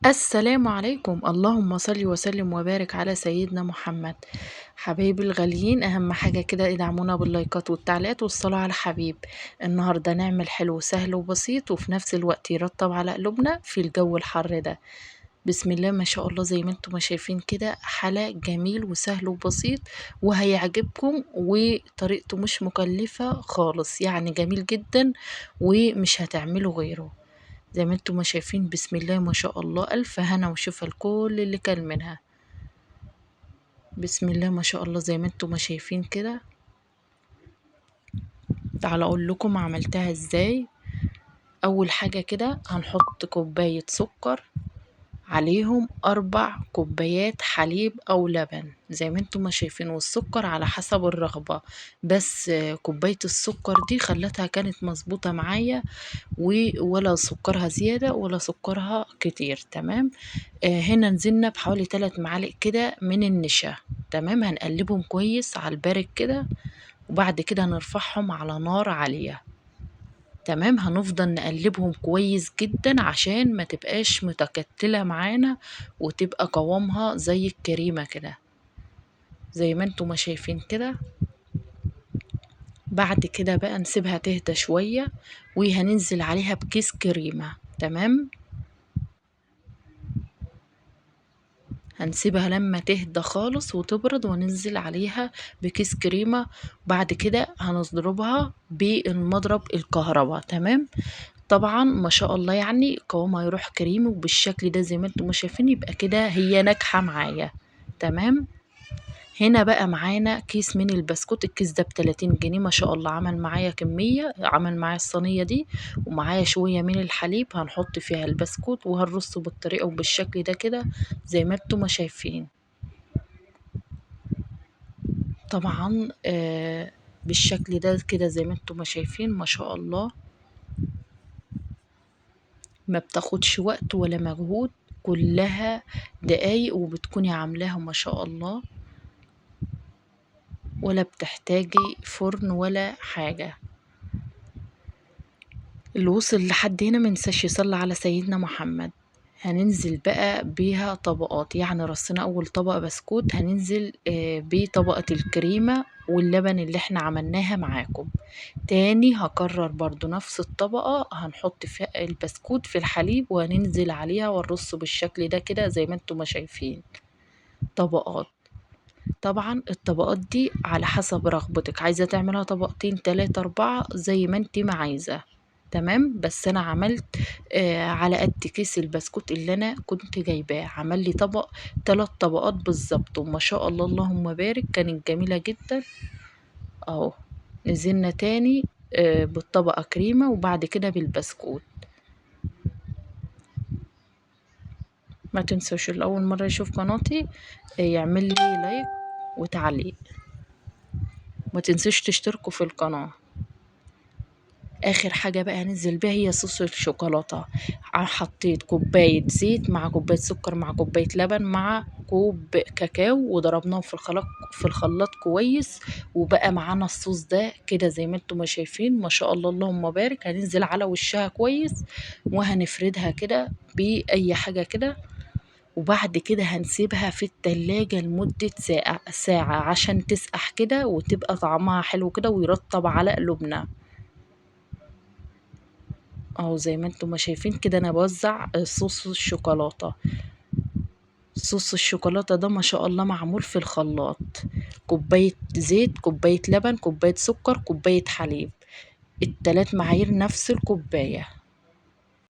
السلام عليكم، اللهم صل وسلم وبارك على سيدنا محمد. حبايبي الغاليين، أهم حاجة كده ادعمونا باللايكات والتعليقات والصلاة على الحبيب. النهاردة نعمل حلو سهل وبسيط وفي نفس الوقت يرطب على قلوبنا في الجو الحر ده. بسم الله ما شاء الله، زي ما انتم ما شايفين كده حلا جميل وسهل وبسيط وهيعجبكم، وطريقته مش مكلفة خالص، يعني جميل جدا ومش هتعملوا غيره. زي ما انتم ما شايفين، بسم الله ما شاء الله، ألف هنا وشفا لكل اللي كل منها. بسم الله ما شاء الله، زي ما انتم ما شايفين كده. تعالوا اقول لكم عملتها ازاي. اول حاجة كده هنحط كوباية سكر، عليهم 4 كوبايات حليب او لبن زي ما انتم ما شايفين، والسكر على حسب الرغبة. بس كوباية السكر دي خلتها كانت مظبوطة معايا، ولا سكرها زيادة ولا سكرها كتير. تمام. هنا نزلنا بحوالي 3 معالق كده من النشا. تمام، هنقلبهم كويس على البارد كده، وبعد كده نرفعهم على نار عالية. تمام، هنفضل نقلبهم كويس جدا عشان ما تبقاش متكتلة معانا، وتبقى قوامها زي الكريمة كده زي ما انتم ما شايفين كده. بعد كده بقى نسيبها تهدى شوية، وهننزل عليها بكيس كريمة. تمام، هنسيبها لما تهدى خالص وتبرد وننزل عليها بكيس كريمة. بعد كده هنضربها بالمضرب الكهرباء. تمام، طبعا ما شاء الله يعني قوامها يروح كريمي وبالشكل ده زي ما انتم شايفين، يبقى كده هي ناجحة معايا. تمام. هنا بقى معانا كيس من البسكوت، الكيس ده ب30 جنيه، ما شاء الله عمل معايا كمية، عمل معايا الصينية دي. ومعايا شوية من الحليب هنحط فيها البسكوت وهنرصه بالطريقة وبالشكل ده كده زي ما انتم ما شايفين. طبعا بالشكل ده كده زي ما انتم ما شايفين، ما شاء الله ما بتاخدش وقت ولا مجهود، كلها دقايق وبتكوني عاملاها ما شاء الله، ولا بتحتاجي فرن ولا حاجة. اللي وصل لحد هنا منساش يصلي على سيدنا محمد. هننزل بقى بيها طبقات، يعني رصينا اول طبقة بسكوت، هننزل بطبقة الكريمة واللبن اللي احنا عملناها معاكم. تاني هكرر برضو نفس الطبقة، هنحط فيها البسكوت في الحليب وهننزل عليها ونرصه بالشكل ده كده زي ما انتم ما شايفين. طبقات. طبعا الطبقات دي على حسب رغبتك، عايزة تعملها طبقتين 3 4 زي ما انت ما عايزة. تمام، بس انا عملت على قد كيس البسكوت اللي انا كنت جايباه، عمل لي 3 طبقات بالظبط، وما شاء الله اللهم بارك كانت جميلة جدا. اهو نزلنا تاني بالطبقة كريمة وبعد كده بالبسكوت. ما تنسوش اللي اول مرة يشوف قناتي يعمل لي لايك وتعليق. ما تنسوش تشتركوا في القناة. اخر حاجة بقى هننزل بيها هي صوص الشوكولاتة. حطيت كوباية زيت مع كوباية سكر مع كوباية لبن مع كوب كاكاو وضربناهم في الخلاط كويس، وبقى معانا الصوص ده كده زي ما انتم ما شايفين، ما شاء الله اللهم بارك. هننزل على وشها كويس وهنفردها كده بأي حاجة كده، وبعد كده هنسيبها في التلاجة لمدة ساعة عشان تسقح كده وتبقى طعمها حلو كده ويرطب على قلوبنا. اهو زي ما انتم ما شايفين كده انا بوزع صوص الشوكولاتة. صوص الشوكولاتة ده ما شاء الله معمول في الخلاط، كوباية زيت كوباية لبن كوباية سكر كوباية حليب، ال3 معايير نفس الكوباية.